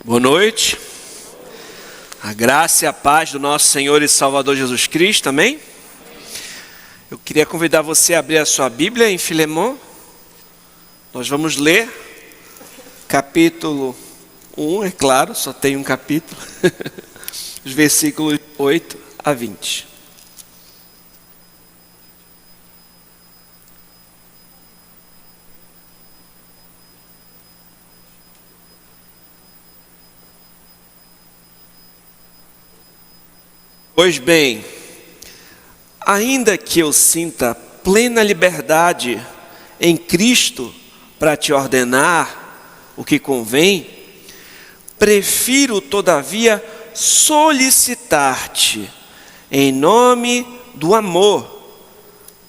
Boa noite, a graça e a paz do nosso Senhor e Salvador Jesus Cristo, amém? Eu queria convidar você a abrir a sua Bíblia em Filemão. Nós vamos ler capítulo 1, é claro, só tem um capítulo, os versículos 8 a 20. Pois bem, ainda que eu sinta plena liberdade em Cristo para te ordenar o que convém, prefiro todavia solicitar-te em nome do amor,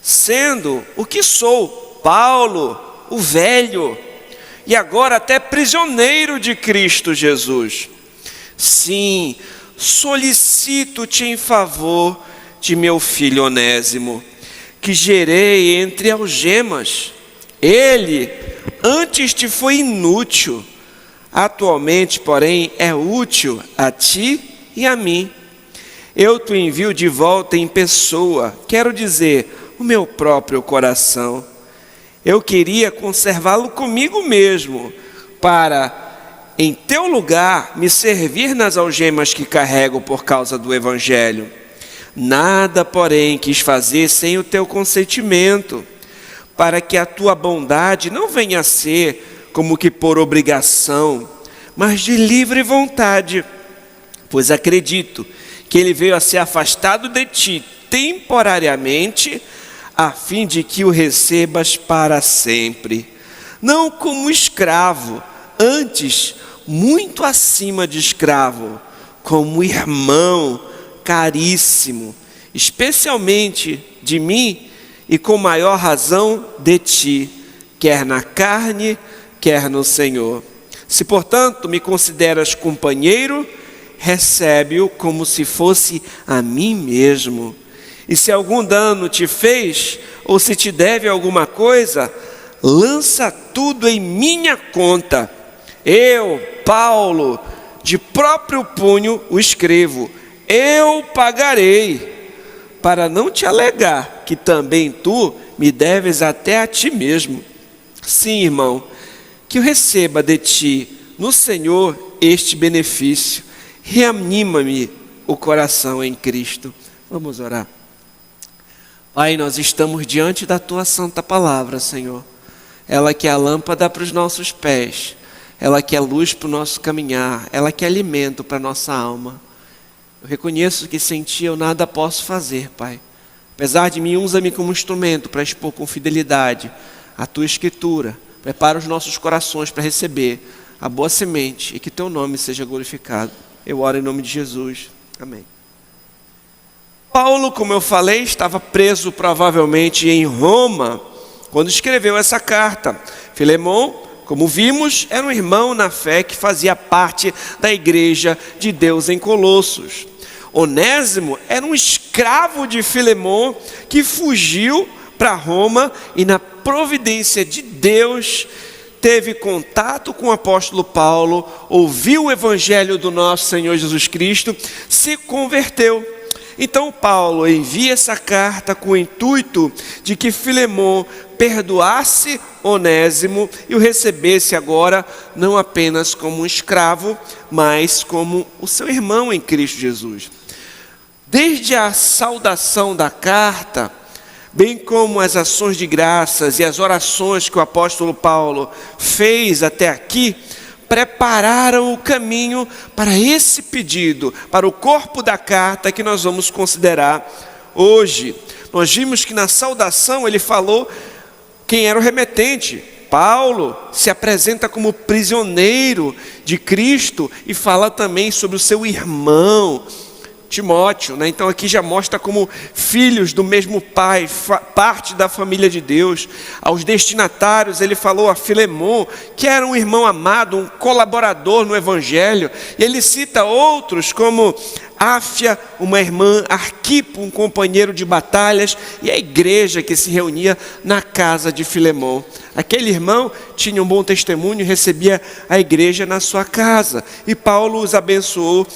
sendo o que sou, Paulo, o velho, e agora até prisioneiro de Cristo Jesus. Sim, solicito-te em favor de meu filho Onésimo, que gerei entre algemas. Ele antes te foi inútil, atualmente, porém, é útil a ti e a mim. Eu te envio de volta em pessoa, quero dizer, o meu próprio coração. Eu queria conservá-lo comigo mesmo, para em teu lugar me servir nas algemas que carrego por causa do Evangelho. Nada, porém, quis fazer sem o teu consentimento, para que a tua bondade não venha a ser como que por obrigação, mas de livre vontade, pois acredito que ele veio a ser afastado de ti temporariamente, a fim de que o recebas para sempre, não como escravo, antes muito acima de escravo, como irmão caríssimo, especialmente de mim e com maior razão de ti, quer na carne, quer no Senhor. Se, portanto, me consideras companheiro, recebe-o como se fosse a mim mesmo. E se algum dano te fez, ou se te deve alguma coisa, lança tudo em minha conta. Eu, Paulo, de próprio punho o escrevo, eu pagarei, para não te alegar que também tu me deves até a ti mesmo. Sim, irmão, que eu receba de ti, no Senhor, este benefício. Reanima-me o coração em Cristo. Vamos orar. Pai, nós estamos diante da tua santa palavra, Senhor. Ela que é a lâmpada para os nossos pés, ela que é luz para o nosso caminhar, ela que é alimento para a nossa alma. Eu reconheço que sem ti eu nada posso fazer, Pai. Apesar de mim, usa-me como instrumento para expor com fidelidade a tua escritura. Prepara os nossos corações para receber a boa semente e que teu nome seja glorificado. Eu oro em nome de Jesus. Amém. Paulo, como eu falei, estava preso provavelmente em Roma quando escreveu essa carta. Filemão, como vimos, era um irmão na fé que fazia parte da igreja de Deus em Colossos. Onésimo era um escravo de Filemão que fugiu para Roma e na providência de Deus teve contato com o apóstolo Paulo, ouviu o evangelho do nosso Senhor Jesus Cristo, se converteu. Então Paulo envia essa carta com o intuito de que Filemão perdoasse Onésimo e o recebesse agora não apenas como um escravo, mas como o seu irmão em Cristo Jesus. Desde a saudação da carta, bem como as ações de graças e as orações que o apóstolo Paulo fez até aqui, prepararam o caminho para esse pedido, para o corpo da carta que nós vamos considerar hoje. Nós vimos que na saudação ele falou quem era o remetente. Paulo se apresenta como prisioneiro de Cristo e fala também sobre o seu irmão, Timóteo, né? Então aqui já mostra como filhos do mesmo pai, parte da família de Deus. Aos destinatários ele falou a Filemon, que era um irmão amado, um colaborador no evangelho. E ele cita outros como Áfia, uma irmã, Arquipo, um companheiro de batalhas, e a igreja que se reunia na casa de Filemon. Aquele irmão tinha um bom testemunho e recebia a igreja na sua casa. E Paulo os abençoou,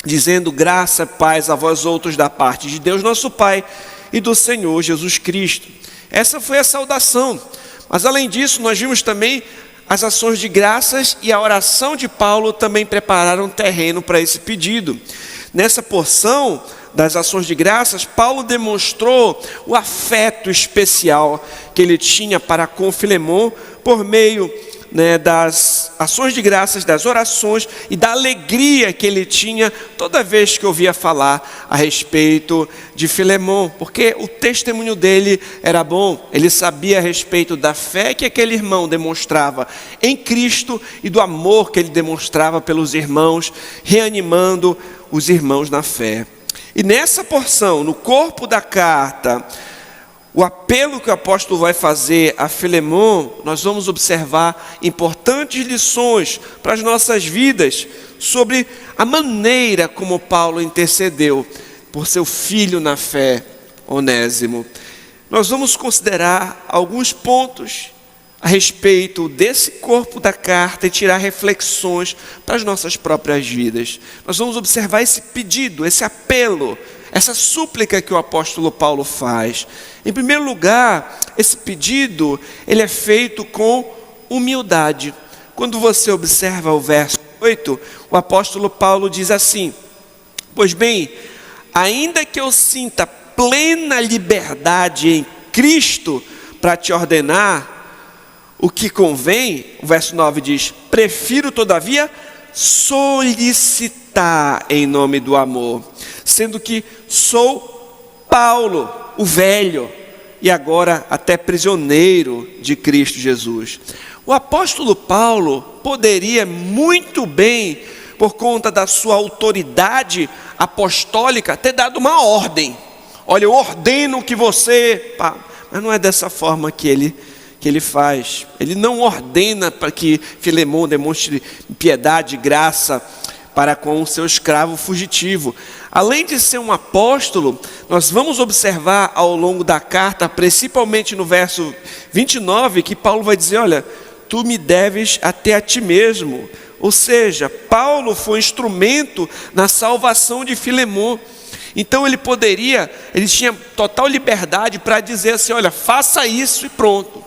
dizendo: graça, paz a vós outros da parte de Deus nosso Pai e do Senhor Jesus Cristo. Essa foi a saudação. Mas além disso, nós vimos também as ações de graças, e a oração de Paulo também prepararam terreno para esse pedido. Nessa porção das ações de graças, Paulo demonstrou o afeto especial que ele tinha para com Filemon por meio das ações de graças, das orações e da alegria que ele tinha toda vez que ouvia falar a respeito de Filemon, porque o testemunho dele era bom. Ele sabia a respeito da fé que aquele irmão demonstrava em Cristo e do amor que ele demonstrava pelos irmãos, reanimando os irmãos na fé. E nessa porção, no corpo da carta, o apelo que o apóstolo vai fazer a Filemon, nós vamos observar importantes lições para as nossas vidas sobre a maneira como Paulo intercedeu por seu filho na fé, Onésimo. Nós vamos considerar alguns pontos a respeito desse corpo da carta e tirar reflexões para as nossas próprias vidas. Nós vamos observar esse pedido, esse apelo, essa súplica que o apóstolo Paulo faz. Em primeiro lugar, esse pedido, ele é feito com humildade. Quando você observa o verso 8, o apóstolo Paulo diz assim: pois bem, ainda que eu sinta plena liberdade em Cristo para te ordenar o que convém, o verso 9 diz: prefiro todavia solicitar em nome do amor, sendo que sou Paulo, o velho, e agora até prisioneiro de Cristo Jesus. O apóstolo Paulo poderia muito bem, por conta da sua autoridade apostólica, ter dado uma ordem: olha, eu ordeno que você... Mas não é dessa forma que ele faz. Ele não ordena para que Filemon demonstre piedade e graça para com o seu escravo fugitivo. Além de ser um apóstolo, nós vamos observar ao longo da carta, principalmente no verso 29, que Paulo vai dizer: olha, tu me deves até a ti mesmo. Ou seja, Paulo foi instrumento na salvação de Filemon. Então ele tinha total liberdade para dizer assim: olha, faça isso e pronto.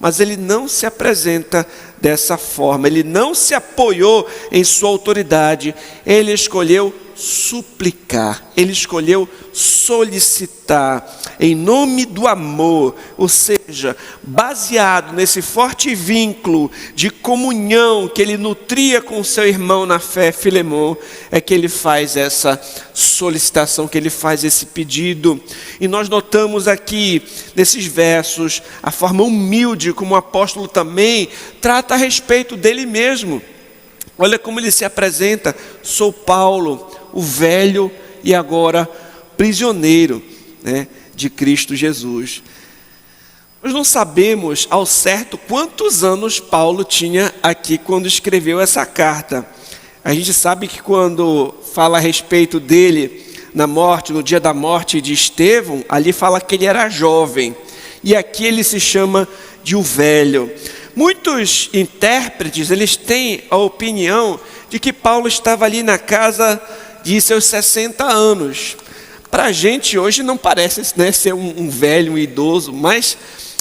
Mas ele não se apresenta dessa forma, ele não se apoiou em sua autoridade, ele escolheu suplicar, ele escolheu solicitar em nome do amor, ou seja, baseado nesse forte vínculo de comunhão que ele nutria com seu irmão na fé, Filemon, é que ele faz essa solicitação, que ele faz esse pedido. E nós notamos aqui nesses versos a forma humilde como o apóstolo também trata a respeito dele mesmo. Olha como ele se apresenta: sou Paulo, o velho e agora prisioneiro, de Cristo Jesus. Nós não sabemos ao certo quantos anos Paulo tinha aqui quando escreveu essa carta. A gente sabe que quando fala a respeito dele na morte, no dia da morte de Estevão, ali fala que ele era jovem, e aqui ele se chama de o velho. Muitos intérpretes, eles têm a opinião de que Paulo estava ali na casa de seus 60 anos. Para a gente hoje não parece ser um velho, um idoso, mas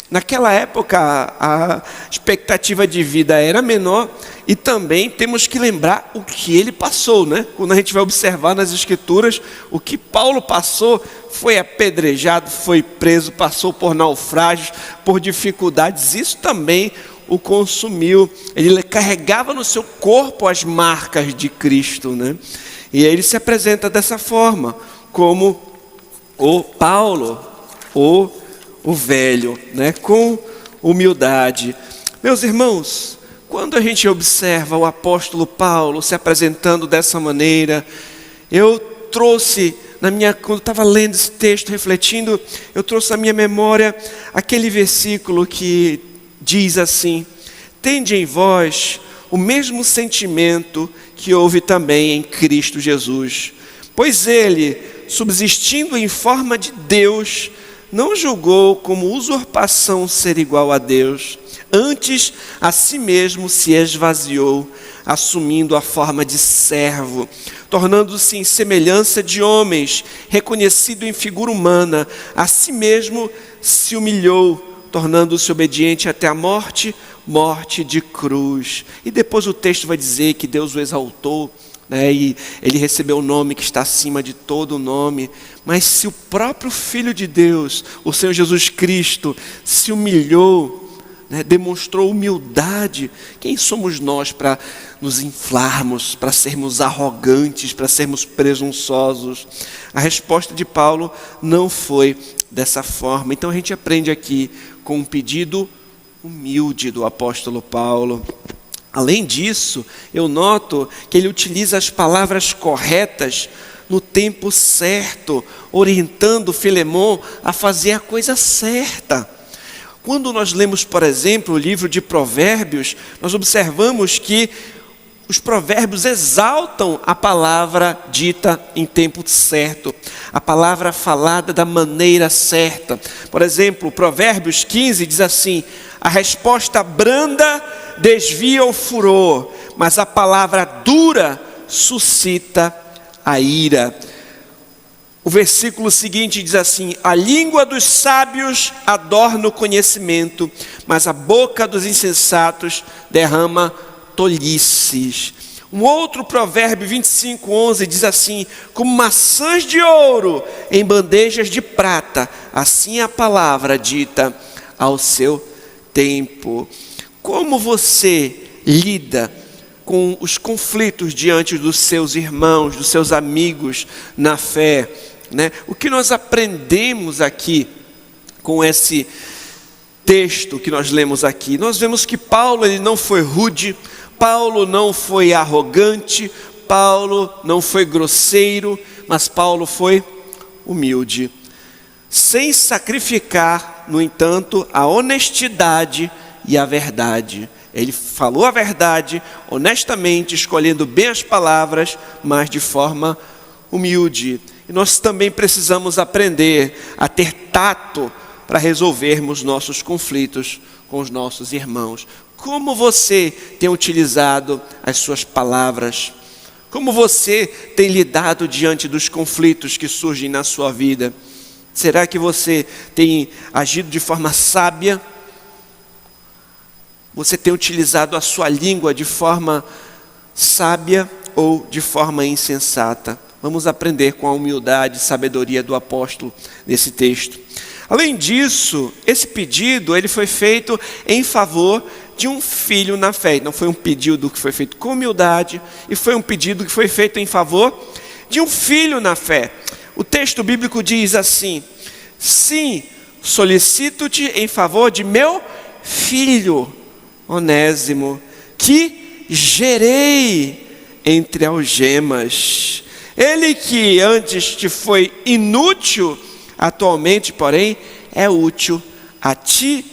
naquela época a expectativa de vida era menor, e também temos que lembrar o que ele passou, Quando a gente vai observar nas escrituras, o que Paulo passou: foi apedrejado, foi preso, passou por naufrágios, por dificuldades. Isso também o consumiu. Ele carregava no seu corpo as marcas de Cristo, E aí ele se apresenta dessa forma, como o Paulo, o velho, com humildade. Meus irmãos, quando a gente observa o apóstolo Paulo se apresentando dessa maneira, eu trouxe quando eu estava lendo esse texto, refletindo, eu trouxe à minha memória aquele versículo que diz assim: tende em vós o mesmo sentimento que houve também em Cristo Jesus, pois ele, subsistindo em forma de Deus, não julgou como usurpação ser igual a Deus, antes a si mesmo se esvaziou, assumindo a forma de servo, tornando-se em semelhança de homens, reconhecido em figura humana, a si mesmo se humilhou, tornando-se obediente até a morte de cruz. E depois o texto vai dizer que Deus o exaltou, e ele recebeu o nome que está acima de todo nome. Mas se o próprio Filho de Deus, o Senhor Jesus Cristo, se humilhou, demonstrou humildade, quem somos nós para nos inflarmos, para sermos arrogantes, para sermos presunçosos? A resposta de Paulo não foi dessa forma. Então a gente aprende aqui com um pedido humilde do apóstolo Paulo. Além disso, eu noto que ele utiliza as palavras corretas no tempo certo, orientando Filemon a fazer a coisa certa. Quando nós lemos, por exemplo, o livro de Provérbios, nós observamos que os provérbios exaltam a palavra dita em tempo certo, a palavra falada da maneira certa. Por exemplo, Provérbios 15 diz assim: a resposta branda desvia o furor, mas a palavra dura suscita a ira. O versículo seguinte diz assim: a língua dos sábios adorna o conhecimento, mas a boca dos insensatos derrama tolices. Um outro provérbio 25:11 diz assim: como maçãs de ouro em bandejas de prata, assim é a palavra dita ao seu tempo. Como você lida com os conflitos diante dos seus irmãos, dos seus amigos na fé, O que nós aprendemos aqui com esse texto que nós lemos aqui? Nós vemos que Paulo, ele não foi rude, Paulo não foi arrogante, Paulo não foi grosseiro, mas Paulo foi humilde, sem sacrificar, no entanto, a honestidade e a verdade. Ele falou a verdade honestamente, escolhendo bem as palavras, mas de forma humilde. E nós também precisamos aprender a ter tato para resolvermos nossos conflitos com os nossos irmãos. Como você tem utilizado as suas palavras? Como você tem lidado diante dos conflitos que surgem na sua vida? Será que você tem agido de forma sábia? Você tem utilizado a sua língua de forma sábia ou de forma insensata? Vamos aprender com a humildade e sabedoria do apóstolo nesse texto. Além disso, esse pedido ele foi feito em favor de um filho na fé. Não foi um pedido que foi feito com humildade, e foi um pedido que foi feito em favor de um filho na fé. O texto bíblico diz assim: sim, solicito-te em favor de meu filho Onésimo, que gerei entre algemas. Ele que antes te foi inútil, atualmente, porém, é útil a ti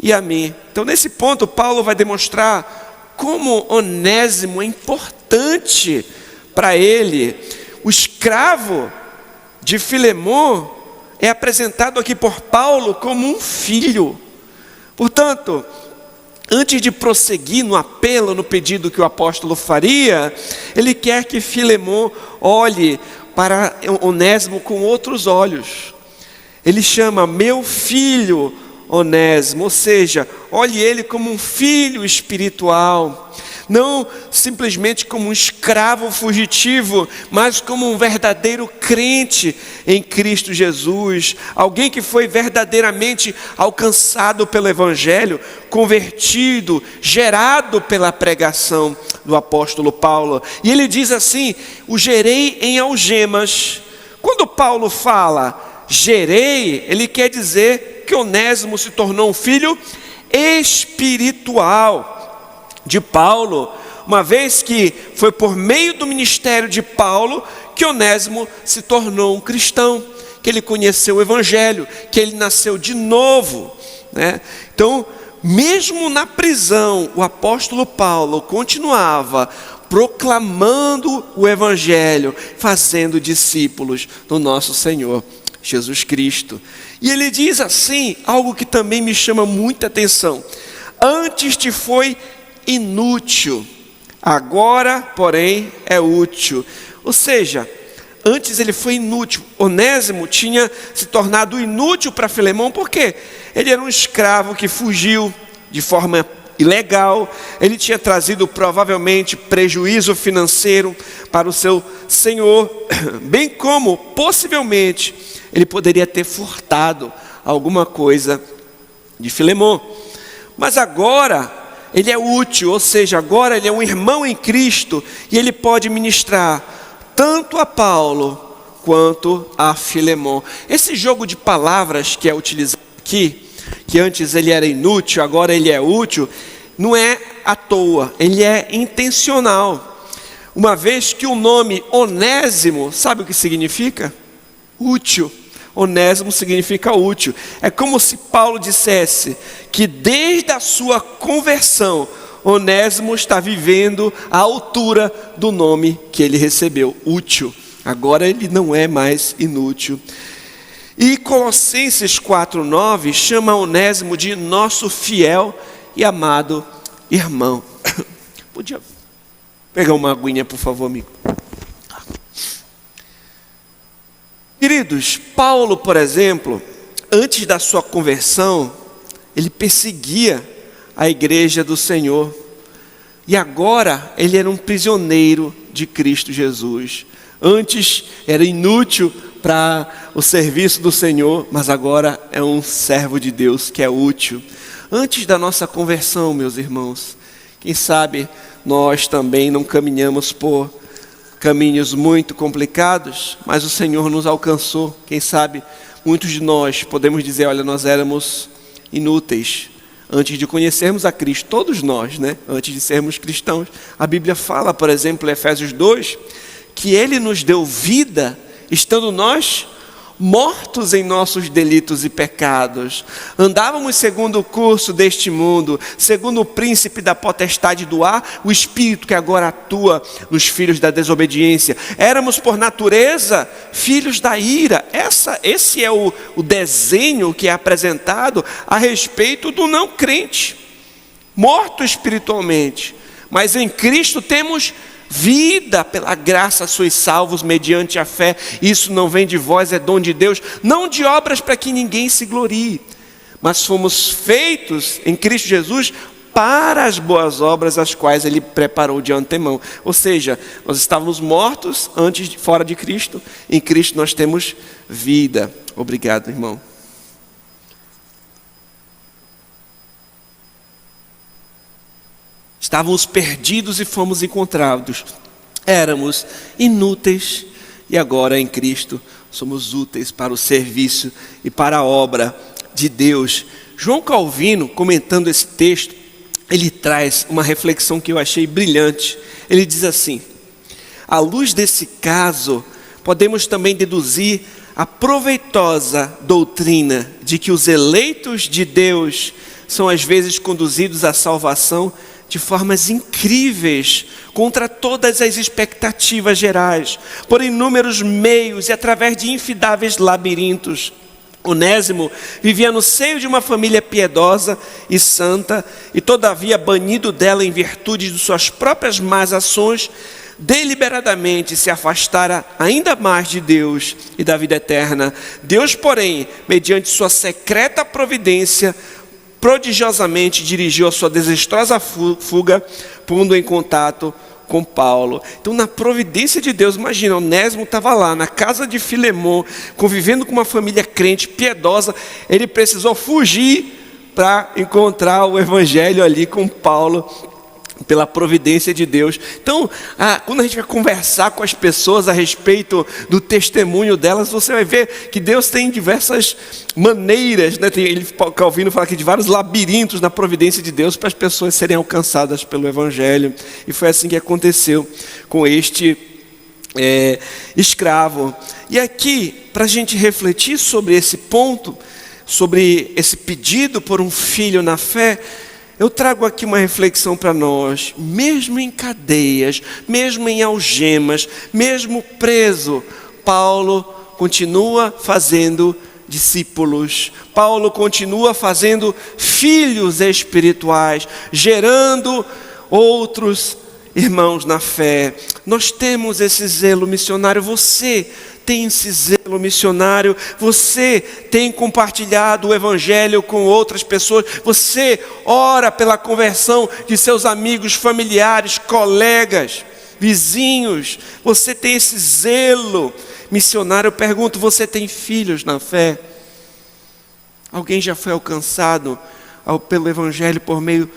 e a mim. Então, nesse ponto, Paulo vai demonstrar como Onésimo é importante para ele. O escravo de Filemon é apresentado aqui por Paulo como um filho. Portanto, antes de prosseguir no apelo, no pedido que o apóstolo faria, ele quer que Filemon olhe para Onésimo com outros olhos. Ele chama meu filho Onésimo, ou seja, olhe ele como um filho espiritual, não simplesmente como um escravo fugitivo, mas como um verdadeiro crente em Cristo Jesus, alguém que foi verdadeiramente alcançado pelo Evangelho, convertido, gerado pela pregação do apóstolo Paulo. E ele diz assim: o gerei em algemas. Quando Paulo fala gerei, ele quer dizer que Onésimo se tornou um filho espiritual de Paulo, uma vez que foi por meio do ministério de Paulo que Onésimo se tornou um cristão, que ele conheceu o Evangelho, que ele nasceu de novo, né? Então, mesmo na prisão, o apóstolo Paulo continuava proclamando o Evangelho, fazendo discípulos do nosso Senhor Jesus Cristo. E ele diz assim, algo que também me chama muita atenção: antes te foi inútil, agora, porém, é útil. Ou seja, antes ele foi inútil. Onésimo tinha se tornado inútil para Filemão, porque ele era um escravo que fugiu de forma ilegal, ele tinha trazido provavelmente prejuízo financeiro para o seu senhor, bem como, possivelmente, ele poderia ter furtado alguma coisa de Filemão. Mas agora ele é útil, ou seja, agora ele é um irmão em Cristo, e ele pode ministrar tanto a Paulo quanto a Filemão. Esse jogo de palavras que é utilizado aqui, que antes ele era inútil, agora ele é útil, não é à toa, ele é intencional. Uma vez que o nome Onésimo, sabe o que significa? Útil. Onésimo significa útil. É como se Paulo dissesse que desde a sua conversão, Onésimo está vivendo à altura do nome que ele recebeu, útil. Agora ele não é mais inútil. E Colossenses 4:9 chama Onésimo de nosso fiel e amado irmão. Podia pegar uma aguinha, por favor, amigo? Queridos, Paulo, por exemplo, antes da sua conversão, ele perseguia a igreja do Senhor. E agora ele era um prisioneiro de Cristo Jesus. Antes era inútil para o serviço do Senhor, mas agora é um servo de Deus que é útil. Antes da nossa conversão, meus irmãos, quem sabe nós também não caminhamos por caminhos muito complicados, mas o Senhor nos alcançou. Quem sabe muitos de nós podemos dizer, olha, nós éramos inúteis antes de conhecermos a Cristo, todos nós, né? Antes de sermos cristãos. A Bíblia fala, por exemplo, em Efésios 2, que Ele nos deu vida, estando nós mortos em nossos delitos e pecados. Andávamos segundo o curso deste mundo, segundo o príncipe da potestade do ar, o espírito que agora atua nos filhos da desobediência. Éramos por natureza filhos da ira. Esse é o desenho que é apresentado a respeito do não crente, morto espiritualmente, mas em Cristo temos vida, pela graça sois salvos mediante a fé. Isso não vem de vós, é dom de Deus, não de obras para que ninguém se glorie, mas fomos feitos em Cristo Jesus para as boas obras, as quais Ele preparou de antemão. Ou seja, nós estávamos mortos antes, fora de Cristo. Em Cristo nós temos vida. Obrigado, irmão. Estávamos perdidos e fomos encontrados. Éramos inúteis e agora em Cristo somos úteis para o serviço e para a obra de Deus. João Calvino, comentando esse texto, ele traz uma reflexão que eu achei brilhante. Ele diz assim: à luz desse caso, podemos também deduzir a proveitosa doutrina de que os eleitos de Deus são às vezes conduzidos à salvação de formas incríveis, contra todas as expectativas gerais, por inúmeros meios e através de infindáveis labirintos. Onésimo vivia no seio de uma família piedosa e santa, e todavia banido dela em virtude de suas próprias más ações, deliberadamente se afastara ainda mais de Deus e da vida eterna. Deus, porém, mediante sua secreta providência, prodigiosamente dirigiu a sua desastrosa fuga, pondo em contato com Paulo. Então, na providência de Deus, imagina, Onésimo estava lá na casa de Filemão, convivendo com uma família crente, piedosa. Ele precisou fugir para encontrar o evangelho ali com Paulo, pela providência de Deus. Então, quando a gente vai conversar com as pessoas a respeito do testemunho delas, você vai ver que Deus tem diversas maneiras, né? Calvino fala aqui de vários labirintos na providência de Deus para as pessoas serem alcançadas pelo evangelho. E foi assim que aconteceu com este escravo. E aqui, para a gente refletir sobre esse ponto, sobre esse pedido por um filho na fé, eu trago aqui uma reflexão para nós. Mesmo em cadeias, mesmo em algemas, mesmo preso, Paulo continua fazendo discípulos. Paulo continua fazendo filhos espirituais, gerando outros irmãos na fé. Nós temos esse zelo missionário. Você tem esse zelo missionário. Você tem compartilhado o evangelho com outras pessoas. Você ora pela conversão de seus amigos, familiares, colegas, vizinhos. Você tem esse zelo missionário. Eu pergunto, você tem filhos na fé? Alguém já foi alcançado pelo evangelho por meio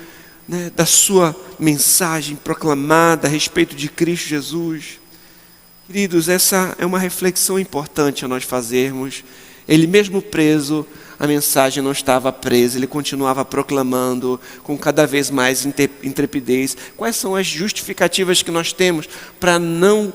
da sua mensagem proclamada a respeito de Cristo Jesus? Queridos, essa é uma reflexão importante a nós fazermos. Ele mesmo preso, a mensagem não estava presa, ele continuava proclamando com cada vez mais intrepidez. Quais são as justificativas que nós temos para não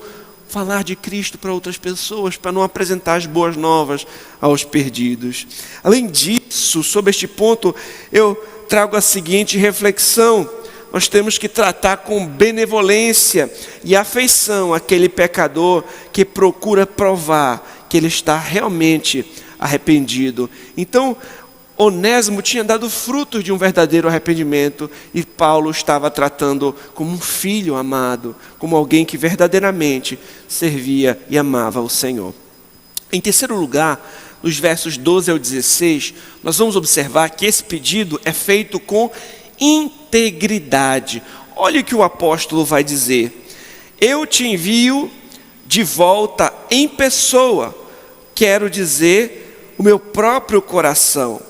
falar de Cristo para outras pessoas, para não apresentar as boas novas aos perdidos? Além disso, sobre este ponto, eu trago a seguinte reflexão: nós temos que tratar com benevolência e afeição aquele pecador que procura provar que ele está realmente arrependido. Então, Onésimo tinha dado frutos de um verdadeiro arrependimento e Paulo estava tratando como um filho amado, como alguém que verdadeiramente servia e amava o Senhor. Em terceiro lugar, nos versos 12 ao 16, nós vamos observar que esse pedido é feito com integridade. Olha o que o apóstolo vai dizer: eu te envio de volta em pessoa, quero dizer, o meu próprio coração.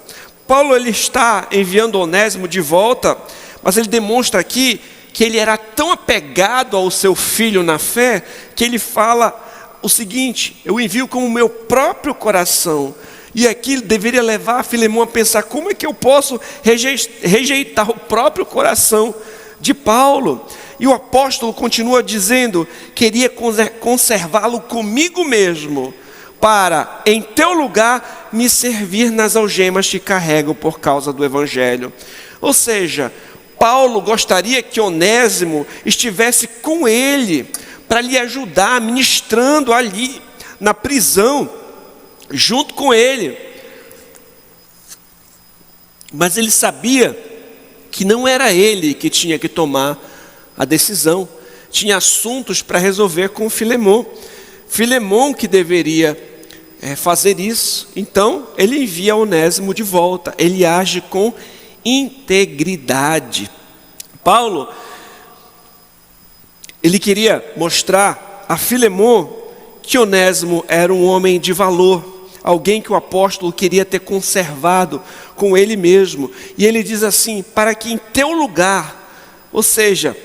Paulo, ele está enviando Onésimo de volta, mas ele demonstra aqui que ele era tão apegado ao seu filho na fé, que ele fala o seguinte: eu envio com o meu próprio coração. E aqui ele deveria levar Filemão a pensar: como é que eu posso rejeitar o próprio coração de Paulo? E o apóstolo continua dizendo: queria conservá-lo comigo mesmo, para, em teu lugar, me servir nas algemas que carrego por causa do evangelho. Ou seja, Paulo gostaria que Onésimo estivesse com ele, para lhe ajudar, ministrando ali na prisão, junto com ele. Mas ele sabia que não era ele que tinha que tomar a decisão. Tinha assuntos para resolver com Filemão. Filemão que deveria fazer isso. Então ele envia Onésimo de volta. Ele age com integridade. Paulo, ele queria mostrar a Filemão que Onésimo era um homem de valor, alguém que o apóstolo queria ter conservado com ele mesmo. E ele diz assim: para que em teu lugar, ou seja,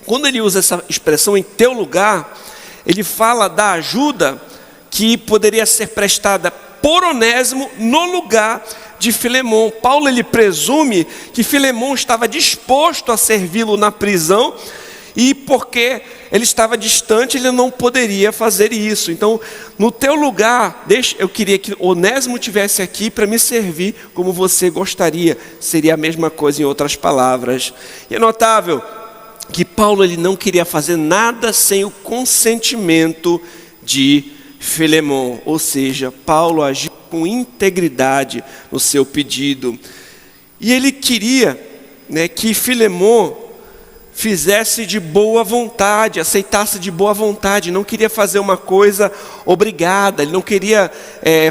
quando ele usa essa expressão em teu lugar, ele fala da ajuda que poderia ser prestada por Onésimo no lugar de Filemão. Paulo, ele presume que Filemão estava disposto a servi-lo na prisão, e porque ele estava distante, ele não poderia fazer isso. Então, no teu lugar, eu queria que Onésimo estivesse aqui para me servir como você gostaria. Seria a mesma coisa em outras palavras. E é notável que Paulo, ele não queria fazer nada sem o consentimento de Filemão. Ou seja, Paulo agiu com integridade no seu pedido. E ele queria que Filemão fizesse de boa vontade, aceitasse de boa vontade. Não queria fazer uma coisa obrigada. Ele não queria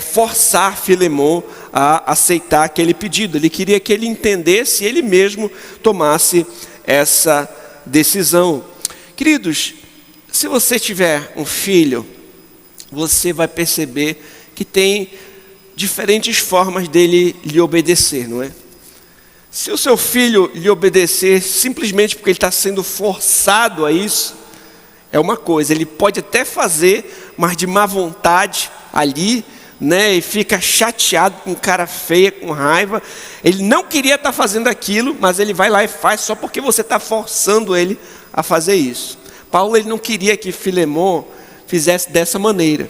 forçar Filemão a aceitar aquele pedido. Ele queria que ele entendesse e ele mesmo tomasse essa decisão. Queridos, se você tiver um filho, você vai perceber que tem diferentes formas dele lhe obedecer, não é? Se o seu filho lhe obedecer simplesmente porque ele está sendo forçado a isso, é uma coisa. Ele pode até fazer, mas de má vontade ali, e fica chateado, com cara feia, com raiva. Ele não queria estar fazendo aquilo, mas ele vai lá e faz só porque você está forçando ele a fazer isso. Paulo, ele não queria que Filemão fizesse dessa maneira.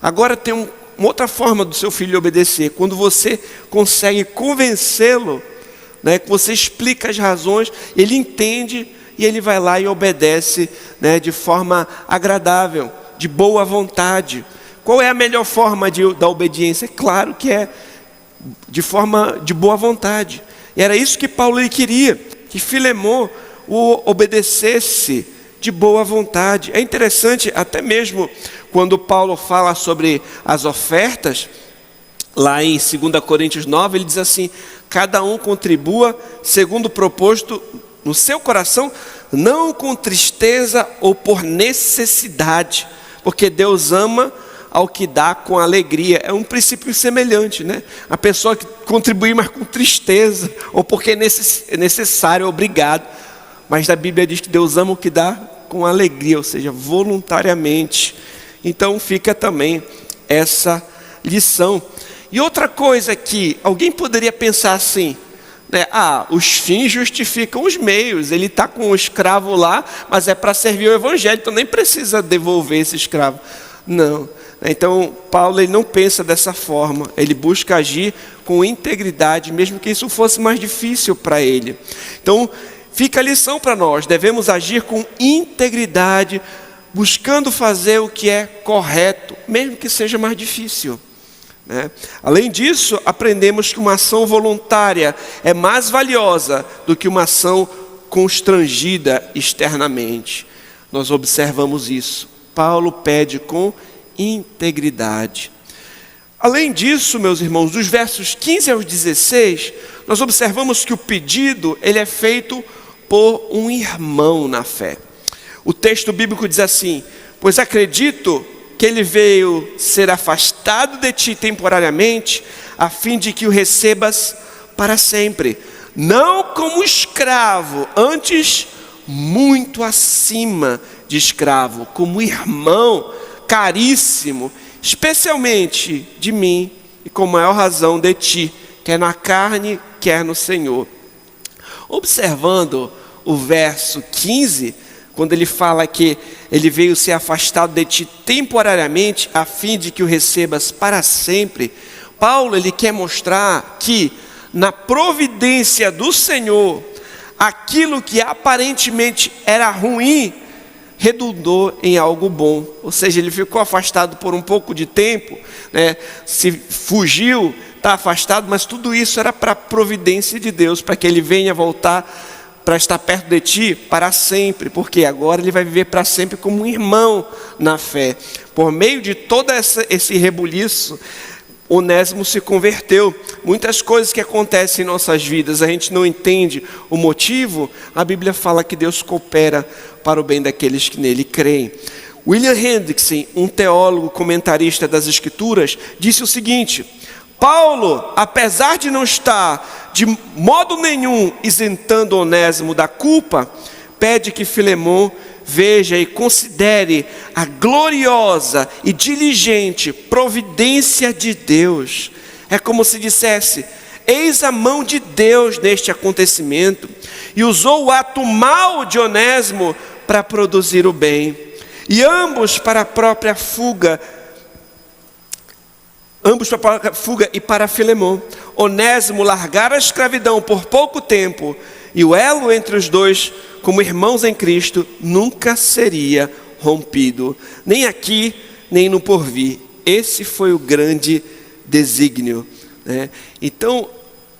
Agora tem uma outra forma do seu filho obedecer, quando você consegue convencê-lo, né, que você explica as razões, ele entende e ele vai lá e obedece, né, de forma agradável, de boa vontade. Qual é a melhor forma da obediência? É claro que é de forma de boa vontade. E era isso que Paulo ele queria, que Filemon o obedecesse de boa vontade. É interessante, até mesmo quando Paulo fala sobre as ofertas, lá em 2 Coríntios 9, ele diz assim: cada um contribua segundo o propósito no seu coração, não com tristeza ou por necessidade, porque Deus ama ao que dá com alegria. É um princípio semelhante, né? A pessoa que contribui, mas com tristeza, ou porque é necessário, obrigado. Mas a Bíblia diz que Deus ama o que dá com alegria, ou seja, voluntariamente. Então fica também essa lição. E outra coisa que alguém poderia pensar assim, né? Os fins justificam os meios. Ele está com o escravo lá, mas é para servir o evangelho, então nem precisa devolver esse escravo. Não. Então Paulo ele não pensa dessa forma. Ele busca agir com integridade, mesmo que isso fosse mais difícil para ele. Então fica a lição para nós: devemos agir com integridade, buscando fazer o que é correto, mesmo que seja mais difícil. Além disso, aprendemos que uma ação voluntária é mais valiosa do que uma ação constrangida externamente. Nós observamos isso. Paulo pede com integridade. Além disso, meus irmãos, dos versos 15 aos 16, nós observamos que o pedido ele é feito por um irmão na fé. O texto bíblico diz assim: pois acredito que ele veio ser afastado de ti temporariamente, a fim de que o recebas para sempre, não como escravo, antes muito acima de escravo, como irmão caríssimo, especialmente de mim e com maior razão de ti, quer na carne, quer no Senhor. Observando o verso 15, quando ele fala que ele veio ser afastado de ti temporariamente, a fim de que o recebas para sempre, Paulo ele quer mostrar que na providência do Senhor, aquilo que aparentemente era ruim, redundou em algo bom. Ou seja, ele ficou afastado por um pouco de tempo, né? Se fugiu, está afastado, mas tudo isso era para a providência de Deus, para que ele venha voltar para estar perto de ti para sempre, porque agora ele vai viver para sempre como um irmão na fé. Por meio de todo esse rebuliço, Onésimo se converteu. Muitas coisas que acontecem em nossas vidas, a gente não entende o motivo, a Bíblia fala que Deus coopera para o bem daqueles que nele creem. William Hendrickson, um teólogo comentarista das Escrituras, disse o seguinte: Paulo, apesar de não estar de modo nenhum isentando Onésimo da culpa, pede que Filemon veja e considere a gloriosa e diligente providência de Deus. É como se dissesse: eis a mão de Deus neste acontecimento, e usou o ato mau de Onésimo para produzir o bem, e ambos para a própria fuga e para Filemon. Onésimo largara a escravidão por pouco tempo, e o elo entre os dois, como irmãos em Cristo, nunca seria rompido, nem aqui, nem no porvir. Esse foi o grande desígnio, né? Então,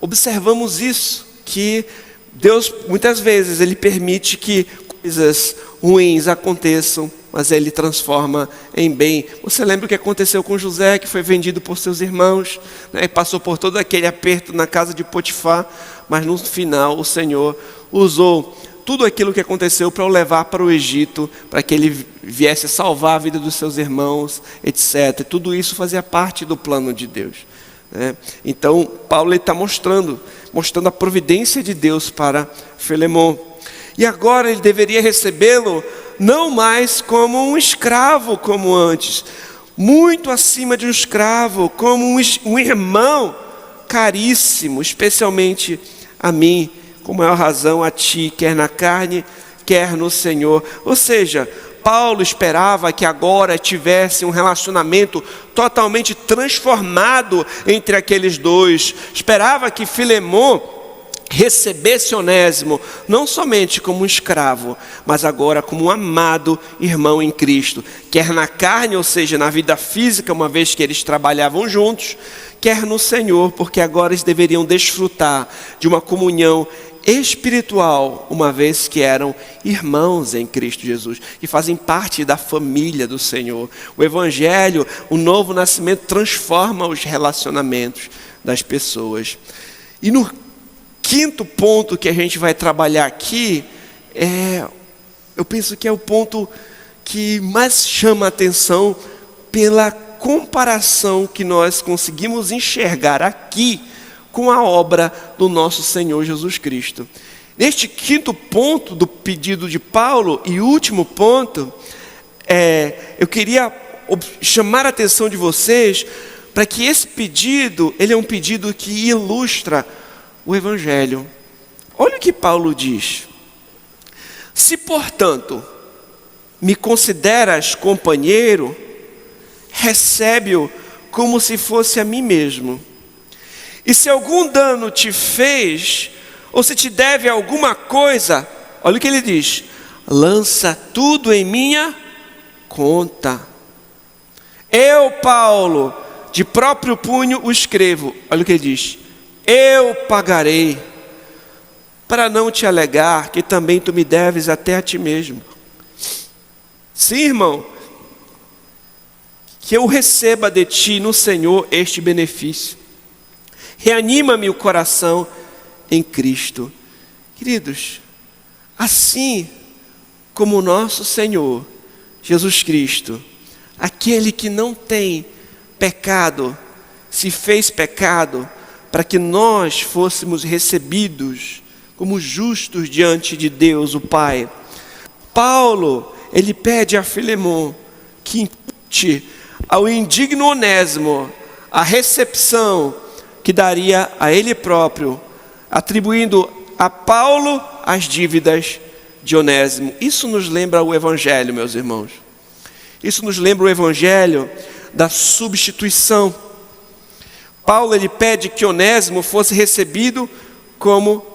observamos isso, que Deus, muitas vezes, Ele permite que coisas ruins aconteçam, mas Ele transforma em bem. Você lembra o que aconteceu com José, que foi vendido por seus irmãos, né? E passou por todo aquele aperto na casa de Potifar, mas no final o Senhor usou tudo aquilo que aconteceu para o levar para o Egito, para que ele viesse salvar a vida dos seus irmãos, etc. Tudo isso fazia parte do plano de Deus, né? Então Paulo está mostrando a providência de Deus para Filemon. E agora ele deveria recebê-lo não mais como um escravo como antes, muito acima de um escravo, como um irmão caríssimo, especialmente a mim, com maior razão a ti, quer na carne, quer no Senhor. Ou seja, Paulo esperava que agora tivesse um relacionamento totalmente transformado entre aqueles dois. Esperava que Filemon recebesse Onésimo, não somente como um escravo, mas agora como um amado irmão em Cristo, quer na carne, ou seja, na vida física, uma vez que eles trabalhavam juntos, quer no Senhor, porque agora eles deveriam desfrutar de uma comunhão espiritual, uma vez que eram irmãos em Cristo Jesus, que fazem parte da família do Senhor. O Evangelho, o novo nascimento, transforma os relacionamentos das pessoas. E no quinto ponto que a gente vai trabalhar aqui, eu penso que é o ponto que mais chama a atenção pela comparação que nós conseguimos enxergar aqui com a obra do nosso Senhor Jesus Cristo. Neste quinto ponto do pedido de Paulo e último ponto, eu queria chamar a atenção de vocês para que esse pedido, ele é um pedido que ilustra o Evangelho. Olha o que Paulo diz: se, portanto, me consideras companheiro, recebe-o como se fosse a mim mesmo. E se algum dano te fez, ou se te deve alguma coisa, olha o que ele diz: lança tudo em minha conta. Eu, Paulo, de próprio punho o escrevo. Olha o que ele diz: eu pagarei, para não te alegar que também tu me deves até a ti mesmo. Sim, irmão, que eu receba de ti no Senhor este benefício. Reanima-me o coração em Cristo. Queridos, assim como o nosso Senhor Jesus Cristo, aquele que não tem pecado, se fez pecado, para que nós fôssemos recebidos como justos diante de Deus, o Pai. Paulo, ele pede a Filemon que impute ao indigno Onésimo a recepção que daria a ele próprio, atribuindo a Paulo as dívidas de Onésimo. Isso nos lembra o Evangelho, meus irmãos. Isso nos lembra o Evangelho da substituição. Paulo, ele pede que Onésimo fosse recebido como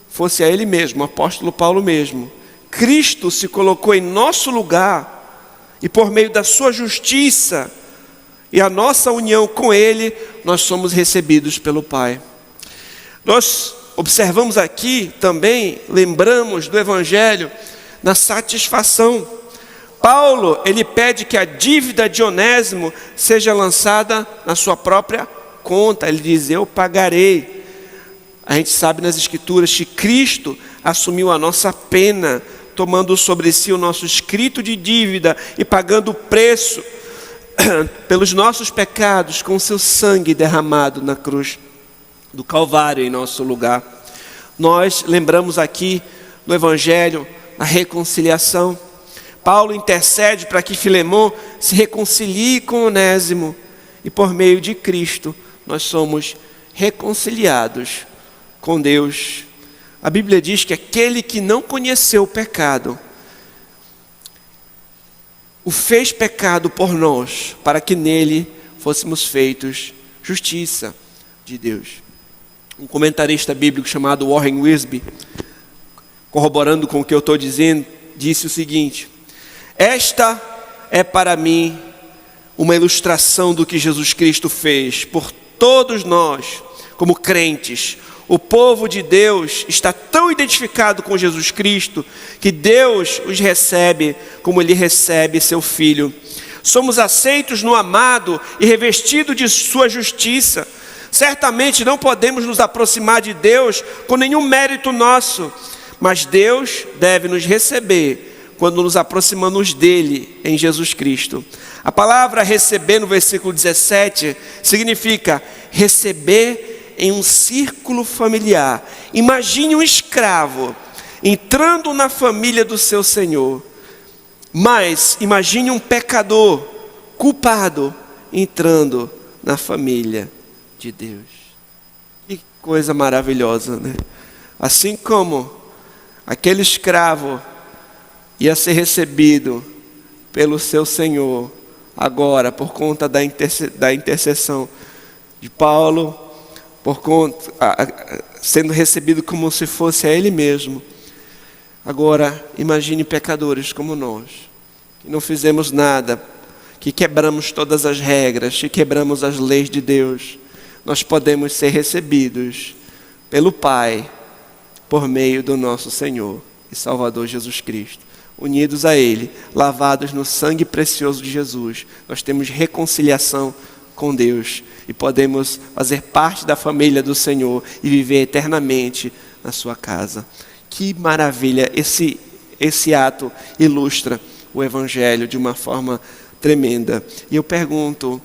fosse a ele mesmo, o apóstolo Paulo mesmo. Cristo se colocou em nosso lugar, e por meio da sua justiça e a nossa união com ele, nós somos recebidos pelo Pai. Nós observamos aqui também, lembramos do Evangelho, na satisfação. Paulo, ele pede que a dívida de Onésimo seja lançada na sua própria conta. Ele diz: eu pagarei. A gente sabe nas Escrituras que Cristo assumiu a nossa pena, tomando sobre si o nosso escrito de dívida e pagando o preço pelos nossos pecados com seu sangue derramado na cruz do Calvário em nosso lugar. Nós lembramos aqui no Evangelho a reconciliação. Paulo intercede para que Filemon se reconcilie com Onésimo, e por meio de Cristo nós somos reconciliados com Deus. A Bíblia diz que aquele que não conheceu o pecado o fez pecado por nós, para que nele fôssemos feitos justiça de Deus. Um comentarista bíblico chamado Warren Wiersbe, corroborando com o que eu estou dizendo, disse o seguinte: esta é para mim uma ilustração do que Jesus Cristo fez por todos nós, como crentes. O povo de Deus está tão identificado com Jesus Cristo que Deus os recebe como Ele recebe seu Filho. Somos aceitos no amado e revestidos de sua justiça. Certamente não podemos nos aproximar de Deus com nenhum mérito nosso, mas Deus deve nos receber quando nos aproximamos dele em Jesus Cristo. A palavra receber no versículo 17 significa receber em um círculo familiar. Imagine um escravo entrando na família do seu senhor, mas imagine um pecador culpado entrando na família de Deus. Que coisa maravilhosa, né? Assim como aquele escravo ia ser recebido pelo seu Senhor, agora, por conta da intercessão de Paulo, sendo recebido como se fosse a Ele mesmo. Agora, imagine pecadores como nós, que não fizemos nada, que quebramos todas as regras, que quebramos as leis de Deus. Nós podemos ser recebidos pelo Pai, por meio do nosso Senhor e Salvador Jesus Cristo. Unidos a Ele, lavados no sangue precioso de Jesus, nós temos reconciliação com Deus e podemos fazer parte da família do Senhor e viver eternamente na sua casa. Que maravilha! Esse ato ilustra o Evangelho de uma forma tremenda. E eu pergunto,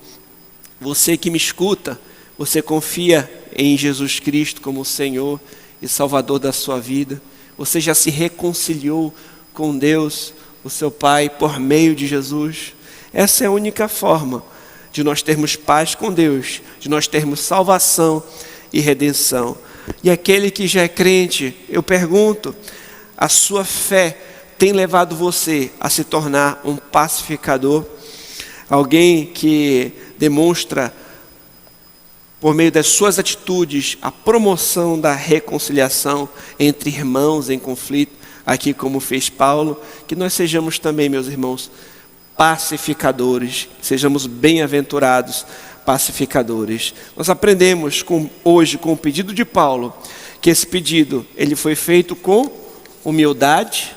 você que me escuta, você confia em Jesus Cristo como Senhor e Salvador da sua vida? Você já se reconciliou com Deus, o seu Pai, por meio de Jesus? Essa é a única forma de nós termos paz com Deus, de nós termos salvação e redenção. E aquele que já é crente, eu pergunto, a sua fé tem levado você a se tornar um pacificador? Alguém que demonstra, por meio das suas atitudes, a promoção da reconciliação entre irmãos em conflito, aqui como fez Paulo. Que nós sejamos também, meus irmãos, pacificadores, sejamos bem-aventurados pacificadores. Nós aprendemos hoje com o pedido de Paulo, que esse pedido ele foi feito com humildade,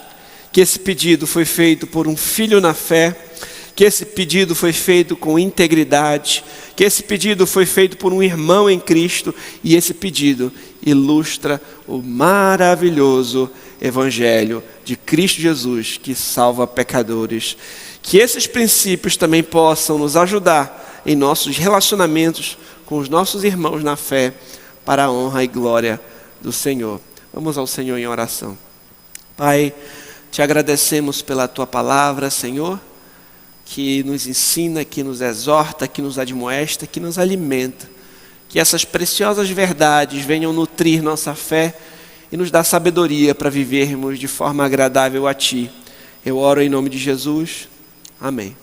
que esse pedido foi feito por um filho na fé, que esse pedido foi feito com integridade, que esse pedido foi feito por um irmão em Cristo, e esse pedido ilustra o maravilhoso Evangelho de Cristo Jesus, que salva pecadores. Que esses princípios também possam nos ajudar em nossos relacionamentos com os nossos irmãos na fé, para a honra e glória do Senhor. Vamos ao Senhor em oração. Pai, te agradecemos pela tua palavra, Senhor, que nos ensina, que nos exorta, que nos admoesta, que nos alimenta. Que essas preciosas verdades venham nutrir nossa fé e nos dar sabedoria para vivermos de forma agradável a Ti. Eu oro em nome de Jesus. Amém.